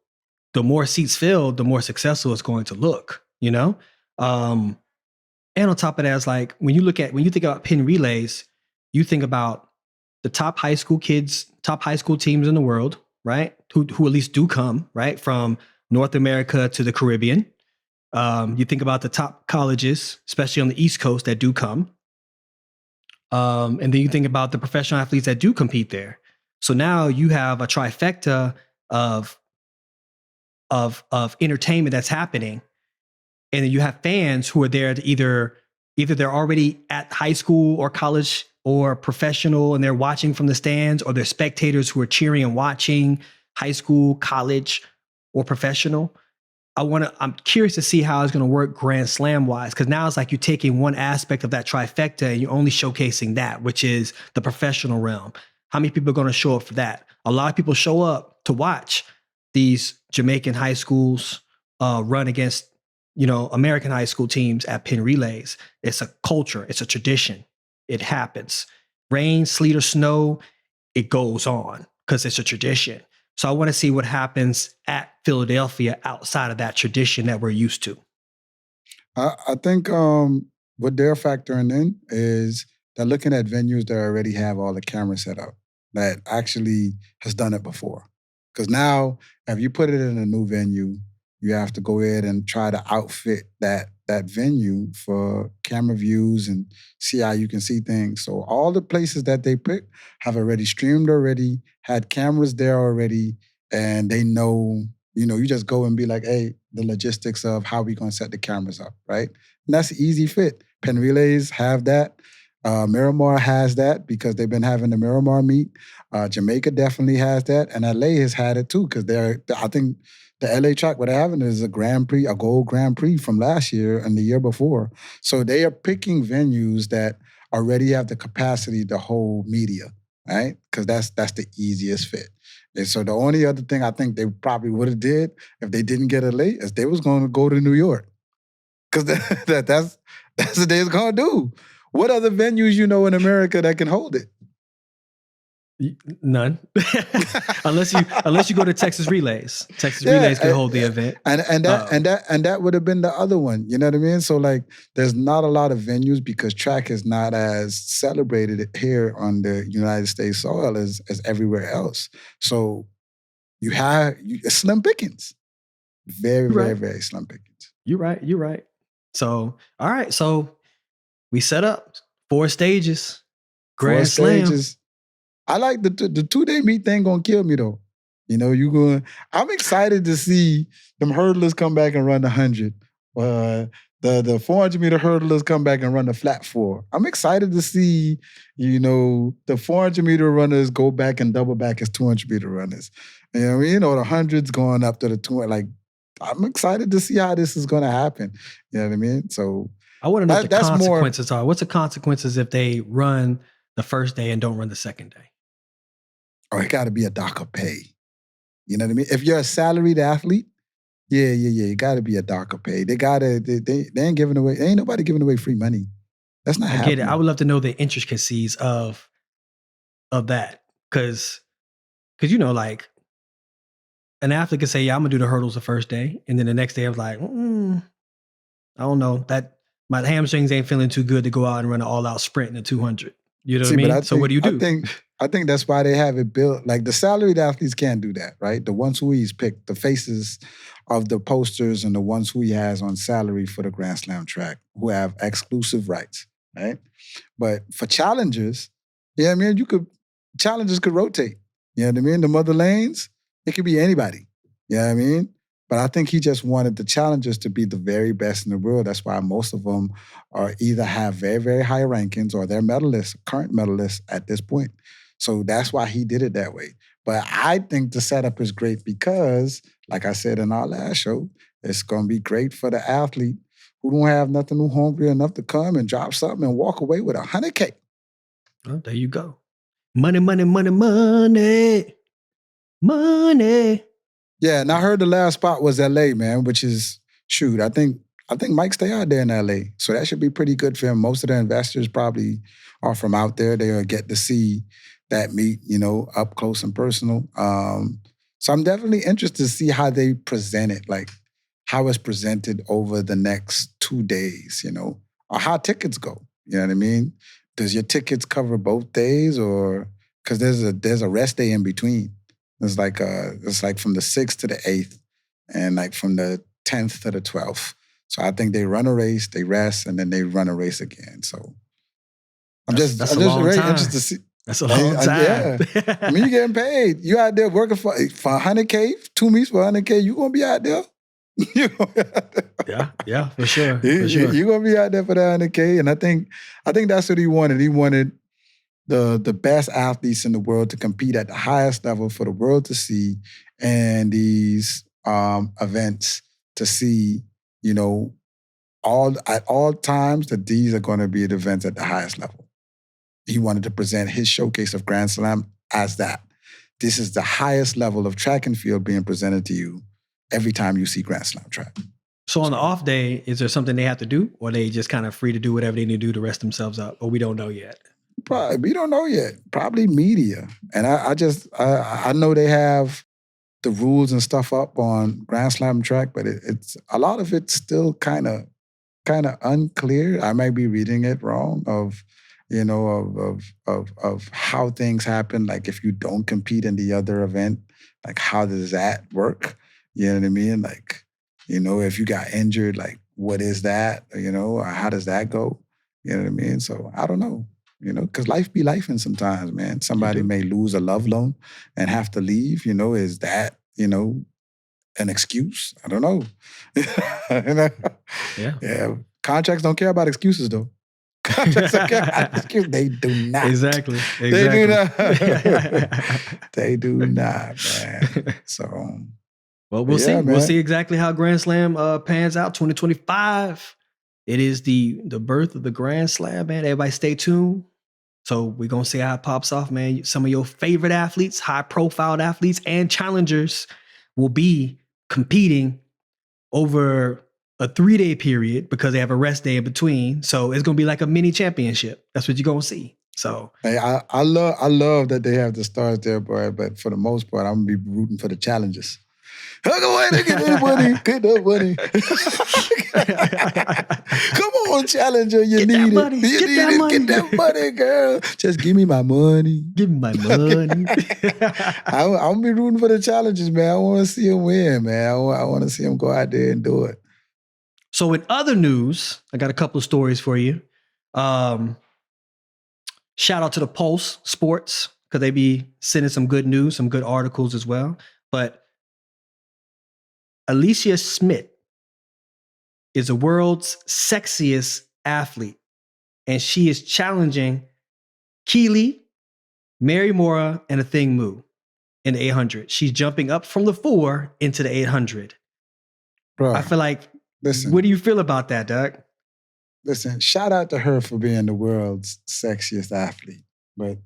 F: more seats filled, the more successful it's going to look, And on top of that, it's like when you think about Penn Relays, you think about the top high school teams in the world, right? Who at least do come, right? From North America to the Caribbean. You think about the top colleges, especially on the East Coast, that do come. And then you think about the professional athletes that do compete there. So now you have a trifecta of entertainment that's happening. And then you have fans who are there to either they're already at high school or college or professional and they're watching from the stands, or they're spectators who are cheering and watching high school, college, or professional. I'm curious to see how it's going to work Grand Slam wise, because now it's like you're taking one aspect of that trifecta and you're only showcasing that, which is the professional realm. How many people are going to show up for that? A lot of people show up to watch these Jamaican high schools run against American high school teams at Penn Relays. It's a culture. It's a tradition. It happens. Rain, sleet, or snow, it goes on because it's a tradition. So I want to see what happens at Philadelphia outside of that tradition that we're used to.
G: I think what they're factoring in is they're looking at venues that already have all the cameras set up, that actually has done it before. Because now, if you put it in a new venue, you have to go ahead and try to outfit that venue for camera views and see how you can see things. So all the places that they pick have already streamed already, had cameras there already, and they know, you just go and be like, hey, the logistics of how we going to set the cameras up, right? And that's an easy fit. Penn Relays have that. Miramar has that because they've been having the Miramar meet. Jamaica definitely has that. And LA has had it too because I think the LA track, what they're having is a gold Grand Prix from last year and the year before. So they are picking venues that already have the capacity to hold media, right? Because that's the easiest fit. And so the only other thing I think they probably would have did if they didn't get LA is they was going to go to New York. Because that's what they was going to do. What other venues in America that can hold it?
F: None, unless you go to Texas Relays. Texas Relays can hold the event,
G: and that would have been the other one. You know what I mean? So like, there's not a lot of venues because track is not as celebrated here on the United States soil as everywhere else. So you have slim pickings, very very slim pickings.
F: You're right. So all right, so we set up 4 stages, Grand Slam.
G: I like the 2-day meet thing gonna kill me though. I'm excited to see them hurdlers come back and run the 100. The 400 meter hurdlers come back and run the flat 4. I'm excited to see, the 400 meter runners go back and double back as 200 meter runners. You know what I mean? Or the 100s going up to the 200. Like, I'm excited to see how this is gonna happen. You know what I mean? So
F: I want to know what the consequences are. What's the consequences if they run the first day and don't run the second day?
G: or it got to be a dock of pay. You know what I mean? If you're a salaried athlete, yeah, you got to be a dock of pay. They ain't giving away, ain't nobody giving away free money. That's not happening.
F: I get it. I would love to know the intricacies of that. Because you know, like, an athlete could say, yeah, I'm going to do the hurdles the first day. And then the next day I was like, I don't know. That my hamstrings ain't feeling too good to go out and run an all-out sprint in the 200. You know what I mean? So what do you do?
G: I think that's why they have it built. Like the salaried athletes can't do that, right? The ones who he's picked, the faces of the posters and the ones who he has on salary for the Grand Slam track, who have exclusive rights, right? But for challengers, yeah, I mean, challengers could rotate. You know what I mean? The mother lanes, it could be anybody. You know what I mean? But I think he just wanted the challengers to be the very best in the world. That's why most of them are either have very, very high rankings or they're medalists, current medalists at this point. So that's why he did it that way. But I think the setup is great because, like I said in our last show, it's going to be great for the athlete who don't have nothing, who hungry enough to come and drop something and walk away with $100K.
F: Oh, there you go. Money, money, money, money. Money.
G: Yeah, and I heard the last spot was LA, man, which is, shoot, I think Mike stay out there in LA. So that should be pretty good for him. Most of the investors probably are from out there. They'll get to see that meet, you know, up close and personal. So I'm definitely interested to see how they present it, like how it's presented over the next 2 days, you know, or how tickets go. You know what I mean? Does your tickets cover both days, or because there's a rest day in between? It's like from the 6th to the 8th, and like from the 10th to the 12th. So I think they run a race, they rest, and then they run a race again. So I'm just very interested to see.
F: That's a long time.
G: Yeah. I mean, you're getting paid. You out there working for $100K, 2 meets for $100K. You gonna be out there?
F: Yeah, for sure.
G: You're gonna be out there for that $100K, and I think that's what he wanted. He wanted the best athletes in the world to compete at the highest level for the world to see, and these events to see, you know, at all times that these are going to be the events at the highest level. He wanted to present his showcase of Grand Slam as that. This is the highest level of track and field being presented to you every time you see Grand Slam track.
F: So on the off day, is there something they have to do, or are they just kind of free to do whatever they need to do to rest themselves up, or we don't know yet?
G: Probably, we don't know yet. Probably media. And I know they have the rules and stuff up on Grand Slam track, but it's a lot of it's still kind of unclear. I might be reading it wrong of how things happen. Like if you don't compete in the other event, like how does that work? You know what I mean? Like, you know, if you got injured, like what is that? You know, or how does that go? You know what I mean? So I don't know. You know, because life be lifing sometimes, man. Somebody may lose a loved one and have to leave. You know, is that, you know, an excuse? I don't know. You know? Yeah. Contracts don't care about excuses, though. Contracts don't care about excuses. They do not.
F: Exactly.
G: They do not. They do not, man. So,
F: well, we'll see. Man. We'll see exactly how Grand Slam pans out. 2025. It is the birth of the Grand Slam, man. Everybody stay tuned. So we're going to see how it pops off, man. Some of your favorite athletes, high-profile athletes, and challengers will be competing over a 3-day period because they have a rest day in between. So it's going to be like a mini championship. That's what you're going to see. So
G: hey, I love that they have the stars there, boy. But for the most part, I'm going to be rooting for the challengers. Go ahead and get that money. Get that money. Come on, challenger. You need it. You need it. Get that money, girl. Just give me my money.
F: Give me my money.
G: I'm going to be rooting for the challengers, man. I want to see them win, man. I want to see them go out there and do it.
F: So in other news, I got a couple of stories for you. Shout out to the Pulse Sports because they be sending some good news, some good articles as well. But Alicia Smith is the world's sexiest athlete, and she is challenging Keely, Mary Mora, and Athing Mu in the 800. She's jumping up from the 4 into the 800.
G: Bro,
F: I feel like,
G: listen,
F: what do you feel about that, Doug?
G: Listen, shout out to her for being the world's sexiest athlete. But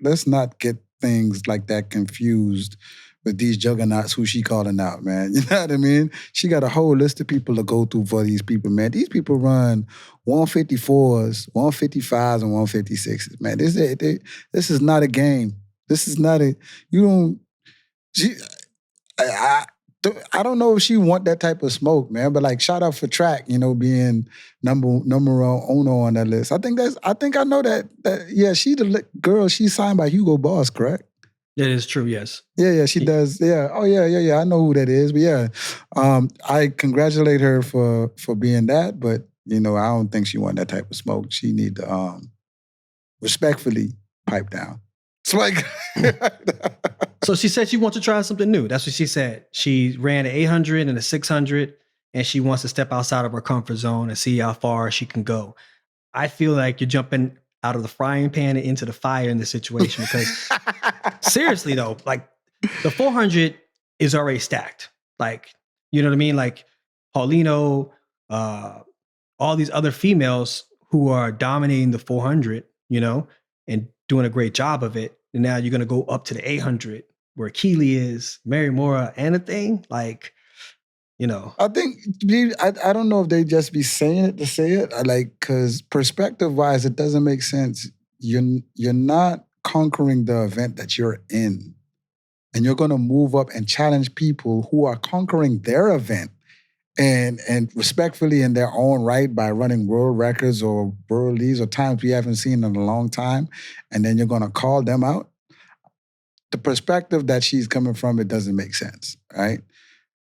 G: let's not get things like that confused with these juggernauts who she calling out, man. You know what I mean? She got a whole list of people to go through for these people, man. These people run 154s, 155s, and 156s, man. This is not a game. This is not a, you don't, I don't know if she want that type of smoke, man. But like, shout out for track, you know, being numero uno on that list. I think I know that. Yeah, she the girl. She's signed by Hugo Boss, correct?
F: That is true. Yes.
G: Yeah, she does. Yeah. Oh, yeah. I know who that is. But yeah, I congratulate her for being that. But you know, I don't think she want that type of smoke. She need to respectfully pipe down. It's like.
F: So she said she wants to try something new. That's what she said. She ran an 800 and a 600, and she wants to step outside of her comfort zone and see how far she can go. I feel like you're jumping out of the frying pan and into the fire in this situation because seriously though, like the 400 is already stacked. Like, you know what I mean? Like Paulino, all these other females who are dominating the 400, you know, and doing a great job of it. And now you're going to go up to the 800 where Keely is, Mary Mora, and a thing. Like, you know.
G: I think, I don't know if they just be saying it to say it. Because perspective-wise, it doesn't make sense. You're not conquering the event that you're in. And you're going to move up and challenge people who are conquering their event and respectfully in their own right by running world records or world leagues or times we haven't seen in a long time. And then you're going to call them out. The perspective that she's coming from, it doesn't make sense, right?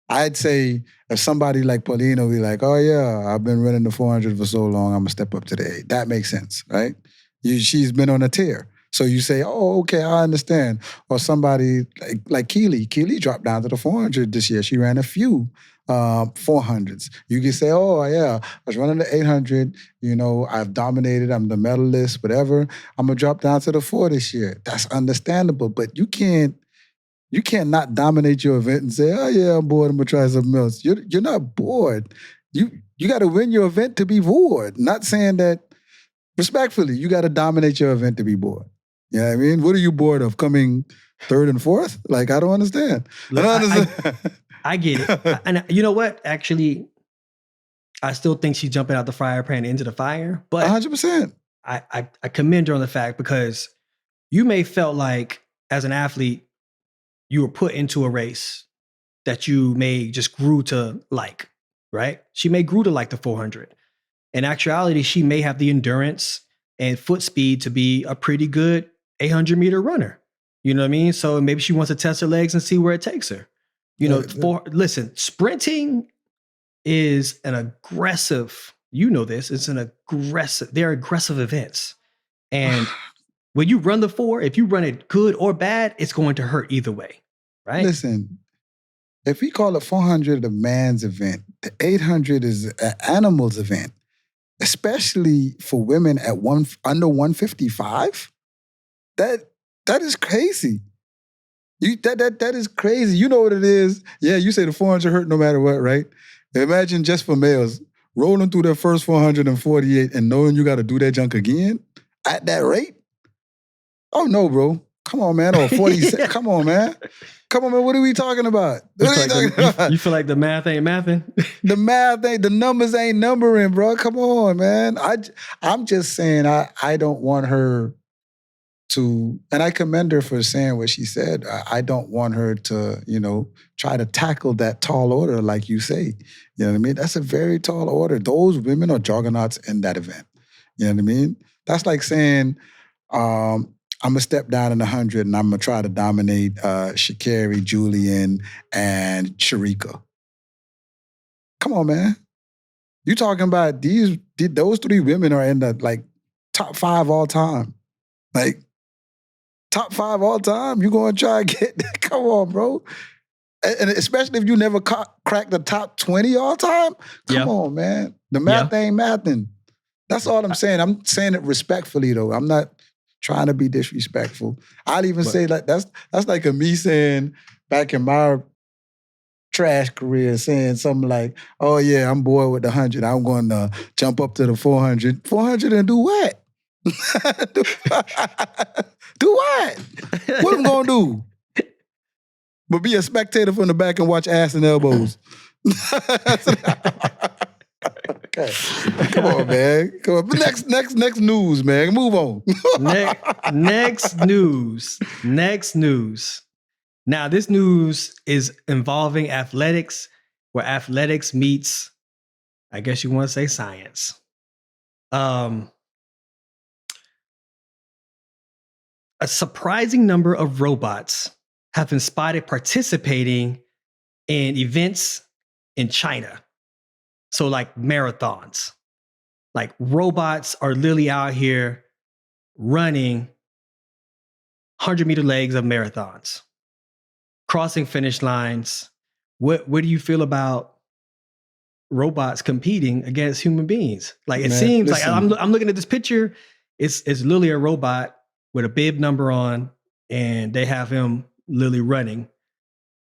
G: I'd say if somebody like Paulino be like, oh yeah, I've been running the 400 for so long, I'm gonna step up to the 8. That makes sense, right? She's been on a tear. So you say, oh, okay, I understand. Or somebody like Keely. Keely dropped down to the 400 this year. She ran a few 400s. You can say, oh yeah, I was running the 800, you know, I've dominated, I'm the medalist, whatever. I'm gonna drop down to the 4 this year. That's understandable, but you can't not dominate your event and say, oh yeah, I'm bored, I'm gonna try something else. You're not bored. You gotta win your event to be bored. Not saying that, respectfully, you gotta dominate your event to be bored. You know what I mean? What are you bored of? Coming 3rd and 4th? Like, I don't understand.
F: Look,
G: I don't understand.
F: I get it. And you know what? Actually, I still think she's jumping out the fire pan into the fire. But
G: 100%.
F: I commend her on the fact because you may felt like as an athlete, you were put into a race that you may just grew to like, right? She may grew to like the 400. In actuality, she may have the endurance and foot speed to be a pretty good 800-meter runner. You know what I mean? So maybe she wants to test her legs and see where it takes her. You know, listen, sprinting is an aggressive, you know this, they're aggressive events. And when you run the 4, if you run it good or bad, it's going to hurt either way, right?
G: Listen, if we call it 400 a man's event, the 800 is an animal's event, especially for women at under 155. That is crazy. That is crazy. You know what it is? Yeah, you say the 400 hurt no matter what, right? Imagine just for males, rolling through their first 448 and knowing you got to do that junk again at that rate? Oh, no, bro. Come on, man. Or 47. Come on, man. Come on, man. What are we talking about?
F: You feel like the math ain't mathing?
G: The numbers ain't numbering, bro. Come on, man. I'm just saying I don't want her to, and I commend her for saying what she said. I don't want her to, you know, try to tackle that tall order like you say. You know what I mean? That's a very tall order. Those women are juggernauts in that event. You know what I mean? That's like saying, I'm going to step down in 100 and I'm going to try to dominate Sha'Carri, Julian, and Sharika. Come on, man. You talking about those 3 women are in the like top 5 all time. Like, top 5 all time? You going to try to get, come on, bro. And especially if you never cracked the top 20 all time? Come on, man. The math ain't mathing. That's all I'm saying. I'm saying it respectfully, though. I'm not trying to be disrespectful. I'd even say like that's like a me saying back in my trash career saying something like, oh yeah, I'm bored with the 100. I'm going to jump up to the 400. 400 and do what? Do what? What I'm gonna do? But be a spectator from the back and watch ass and elbows. Okay. Come on, man. Come on. Next news, man. Move on.
F: Next news. Now, this news is involving athletics, where athletics meets, I guess you want to say, science. A surprising number of robots have been spotted participating in events in China. So like marathons, like robots are literally out here running 100-meter legs of marathons, crossing finish lines. What do you feel about robots competing against human beings? Like it seems like I'm looking at this picture. It's literally a robot with a bib number on, and they have him literally running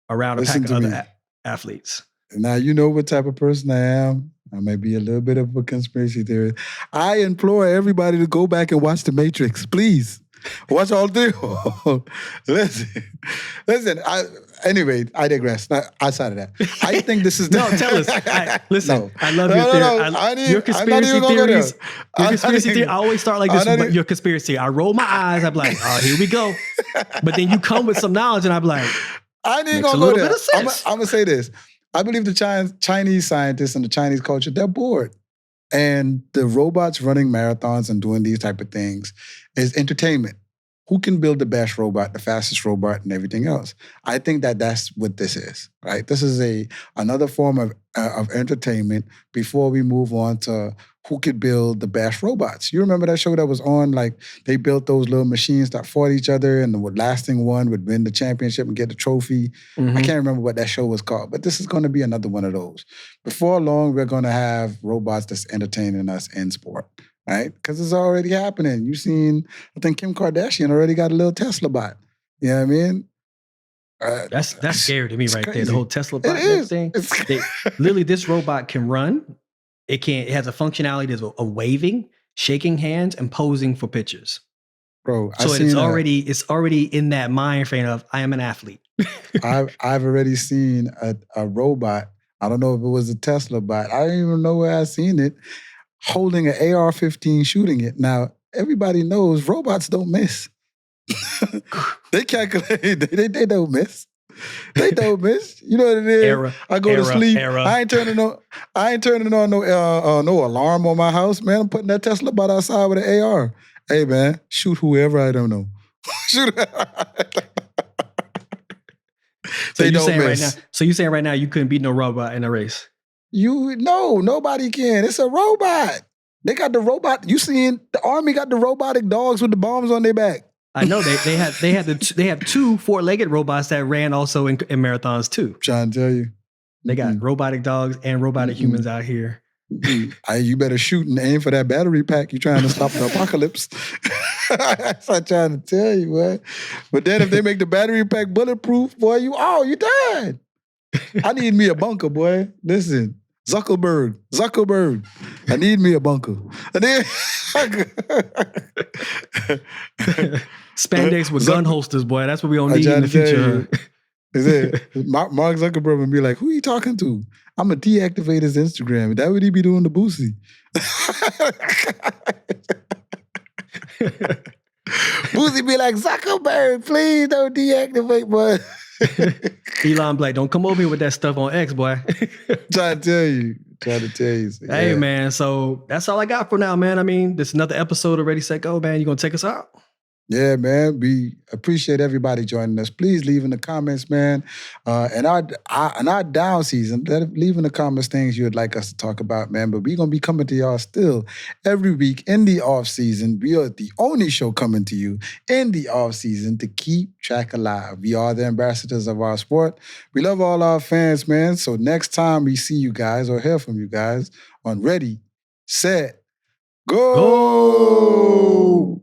F: around a pack of other athletes.
G: Now, you know what type of person I am. I may be a little bit of a conspiracy theorist. I implore everybody to go back and watch The Matrix, please. Watch all three. Listen. Anyway, I digress. Outside of that, I think this is
F: no. Tell us. Listen, no. I love your theory. Your conspiracy theories. Your conspiracy theory. I always start like this with your conspiracy. I roll my eyes. I'm like, oh, here we go. But then you come with some knowledge, and I'm like,
G: I ain't gonna go there. I'm gonna say this. I believe the Chinese scientists and the Chinese culture, they're bored. And the robots running marathons and doing these type of things is entertainment. Who can build the best robot, the fastest robot, and everything else? I think that's what this is, right? This is another form of entertainment before we move on to who could build the best robots. You remember that show that was on, like they built those little machines that fought each other, and the lasting one would win the championship and get the trophy. Mm-hmm. I can't remember what that show was called, but this is going to be another one of those. Before long, we're going to have robots that's entertaining us in sport, right? Because it's already happening. You've seen, I think Kim Kardashian already got a little Tesla bot. You know what I mean?
F: That's scary to me right
G: crazy.
F: There. The whole Tesla bot thing. Literally, this robot can run. It has a functionality of waving, shaking hands, and posing for pictures.
G: Bro,
F: so it's already in that mind frame of I am an athlete.
G: I've already seen a robot. I don't know if it was a Tesla bot. I don't even know where I seen it, holding an AR-15 shooting it. Now, everybody knows robots don't miss. They calculate, they don't miss. They don't miss. You know what it is? I go to sleep. I ain't turning on no alarm on my house, man. I'm putting that Tesla bot outside with an AR. Hey, man, shoot whoever I don't know. Shoot.
F: So you saying right now? So you saying right now you couldn't beat no robot in a race?
G: Nobody can. It's a robot. They got the robot. You seen the Army got the robotic dogs with the bombs on their back.
F: I know they have two 4-legged robots that ran also in marathons too.
G: Trying to tell you,
F: they got robotic dogs and robotic humans out here.
G: You better shoot and aim for that battery pack. You trying to stop the apocalypse? That's what I'm trying to tell you, man. But then if they make the battery pack bulletproof, boy, you dead. I need me a bunker, boy. Listen. Zuckerberg. I need me a bunker.
F: Spandex with gun holsters, boy. That's what we gonna need in the future.
G: Is it? Mark Zuckerberg would be like, who are you talking to? I'm gonna deactivate his Instagram. That would he be doing to Boosie? Boosie be like, Zuckerberg, please don't deactivate, boy.
F: Elon Black, don't come over here with that stuff on X, boy.
G: Trying to tell you. So,
F: hey,
G: yeah.
F: man. So that's all I got for now, man. I mean, this is another episode of Ready, Set, Go, man. You gonna take us out?
G: Yeah, man. We appreciate everybody joining us. Please leave in the comments, man. And our down season, leave in the comments things you would like us to talk about, man. But we're going to be coming to y'all still every week in the off season. We are the only show coming to you in the off season to keep track alive. We are the ambassadors of our sport. We love all our fans, man. So next time we see you guys or hear from you guys on Ready, Set, Go!